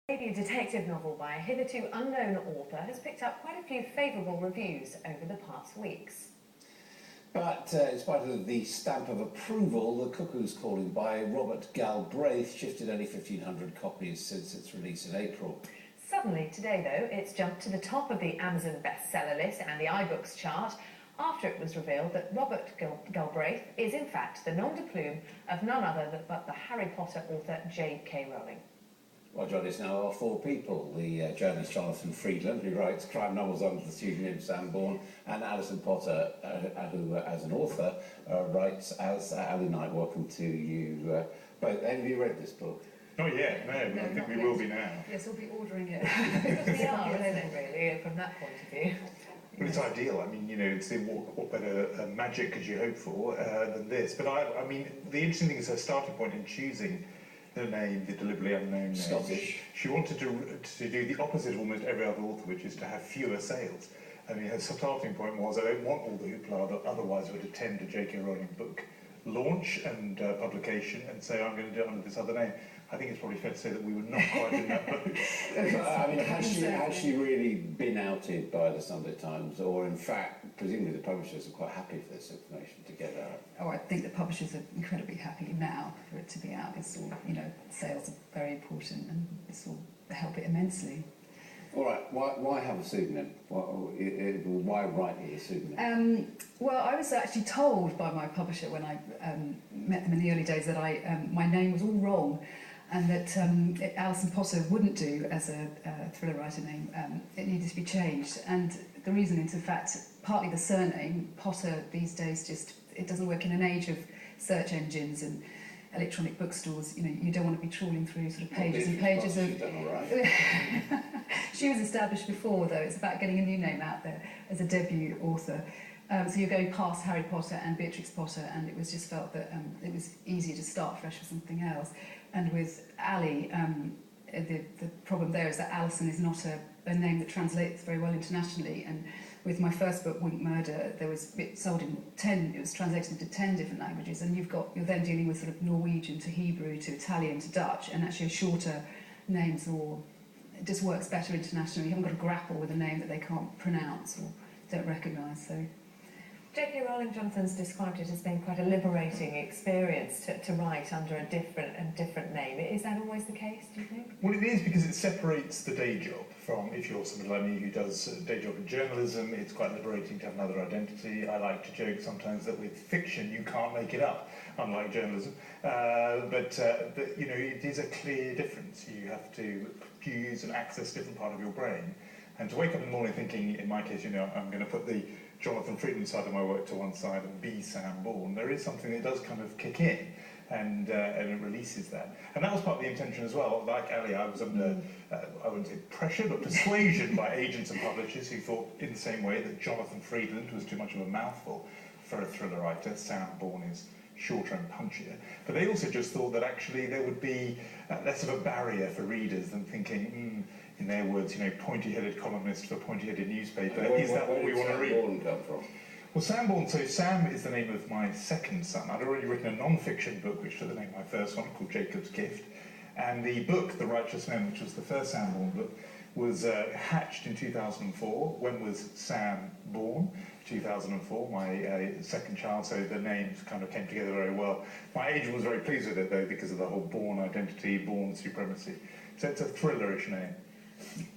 A detective novel by a hitherto unknown author has picked up quite a few favourable reviews over the past weeks. But in spite of the stamp of approval, The Cuckoo's Calling by Robert Galbraith shifted only 1,500 copies since its release in April. Suddenly, today though, it's jumped to the top of the Amazon bestseller list and the iBooks chart after it was revealed that Robert Galbraith is in fact the nom de plume of none other but the Harry Potter author J.K. Rowling. Well, joining us now are four people. The journalist Jonathan Freedland, who writes crime novels under the pseudonym Sam Bourne, and Alison Potter, who, as an author, writes as Ali Knight. Welcome to you both. Have you read this book? Not yet, no, I think we will be now. Yes, we'll be ordering it. We are, really, from that point of view. But it's ideal. I mean, you know, it's what better magic could you hope for than this? But I mean, the interesting thing is her starting point in choosing the name, the deliberately unknown name. Scottish. She wanted to do the opposite of almost every other author, which is to have fewer sales. I mean, her starting point was, I don't want all the hoopla that otherwise would attend a J.K. Rowling book launch and publication and say, I'm going to do it under this other name. I think it's probably fair to say that we were not quite in that boat. I mean, has she really been outed by the Sunday Times, or in fact, presumably the publishers are quite happy for this information to get out? Oh, I think the publishers are incredibly happy now for it to be out. It's all, you know, sales are very important and this will help it immensely. All right, why have a pseudonym? Why write with a pseudonym? Well, I was actually told by my publisher when I met them in the early days that my name was all wrong, and that Alison Potter wouldn't do as a thriller writer name. It needed to be changed, and the reason is, in fact, partly the surname. Potter these days it doesn't work in an age of search engines and electronic bookstores. You know, you don't want to be trawling through sort of pages and pages of. She's done all right. She was established before, though. It's about getting a new name out there as a debut author. So you're going past Harry Potter and Beatrix Potter, and it was just felt that it was easier to start fresh with something else. And with Ali, the problem there is that Alison is not a name that translates very well internationally. And with my first book, Wink Murder, it was translated into 10 different languages, and you're then dealing with sort of Norwegian to Hebrew to Italian to Dutch, and actually shorter names it just works better internationally. You haven't got to grapple with a name that they can't pronounce or don't recognise. So. J.K. Rowling, Jonathan's described it as being quite a liberating experience to write under a different name. Is that always the case, do you think? Well, it is, because it separates the day job from, if you're somebody like me who does a day job in journalism, it's quite liberating to have another identity. I like to joke sometimes that with fiction you can't make it up, unlike journalism. But you know, it is a clear difference. You have to use and access a different part of your brain. And to wake up in the morning thinking, in my case, you know, I'm going to put the Jonathan Freedland side of my work to one side and be Sam Bourne, there is something that does kind of kick in, and it releases that. And that was part of the intention as well. Like Ali, I was under, I wouldn't say pressure, but persuasion by agents and publishers who thought in the same way that Jonathan Freedland was too much of a mouthful for a thriller writer. Sam Bourne is shorter and punchier. But they also just thought that actually there would be less of a barrier for readers than thinking, in their words, you know, pointy-headed columnist for a pointy-headed newspaper. Is that what we want to read? Where did Sam Bourne come from? Well, Sam Bourne, so Sam is the name of my second son. I'd already written a non-fiction book, which took the name of my first one, called Jacob's Gift. And the book, The Righteous Men, which was the first Sam Bourne book, was hatched in 2004. When was Sam born? 2004, my second child, so the names kind of came together very well. My agent was very pleased with it, though, because of the whole Bourne identity, Bourne supremacy. So it's a thrillerish name.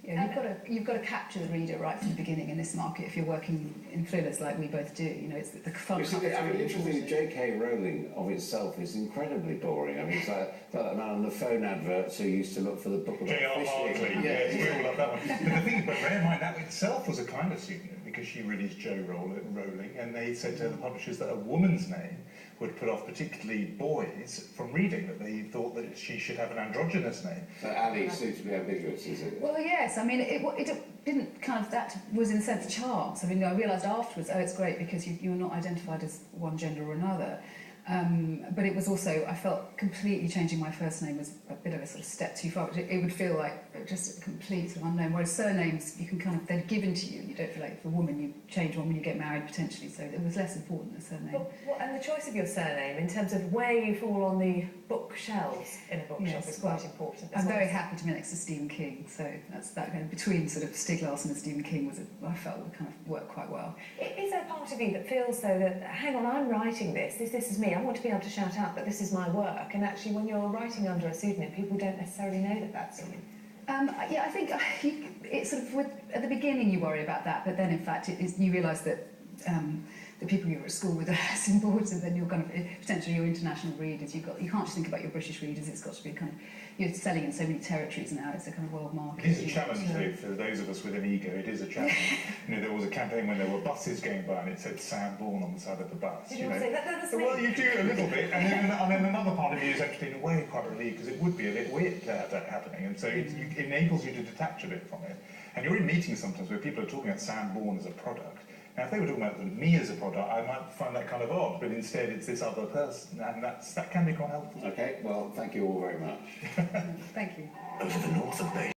Yeah, you've got to capture the reader right from the beginning in this market if you're working in thrillers like we both do. You know, it's the fun. Interestingly, J.K. Rowling of itself is incredibly boring. I mean, it's like that man on the phone adverts who used to look for the book about fishing. Yes, we all love that one. But the thing is, bear in mind, that itself was a kind of pseudonym, because she released Jo Rowling, and they said to the publishers that a woman's name would put off particularly boys from reading, that they thought that she should have an androgynous name. So Ali seems to be ambiguous, is it? Well, yes. I mean, it didn't kind of, that was in a sense chance. I mean, I realised afterwards, oh, it's great because you're not identified as one gender or another. But it was also, I felt completely changing my first name was a bit of a sort of step too far. It would feel like just a complete sort of unknown. Whereas surnames, you can kind of, they're given to you. You don't feel like if a woman, you change one when you get married potentially. So it was less important, the surname. And the choice of your surname in terms of where you fall on the bookshelves in a bookshop is quite important. I'm very happy to be next to Stephen King. So that's that kind of between sort of Stieg Larsson and Stephen King I felt would kind of work quite well. Is there a part of you that feels though that, hang on, I'm writing this is me, I want to be able to shout out that this is my work, and actually when you're writing under a pseudonym, people don't necessarily know that that's you? Yeah, I think it's sort of at the beginning you worry about that, but then in fact you realise that the people you were at school with are less important than your kind of potentially your international readers. You can't just think about your British readers. It's got to be kind of you're selling in so many territories now. It's a kind of world market. It is a challenge though for those of us with an ego. It is a challenge. There was a campaign when there were buses going by and it said Sam Bourne on the side of the bus. Did you say that was me? Well, you do a little bit, and then another part of you is actually in a way quite relieved because it would be a bit weird to have that happening, and so it enables you to detach a bit from it. And you're in meetings sometimes where people are talking about Sam Bourne as a product. Now, if they were talking about me as a product, I might find that kind of odd, but instead it's this other person, and that can be quite helpful. Okay, well, thank you all very much. Thank you. Over the north of Bay.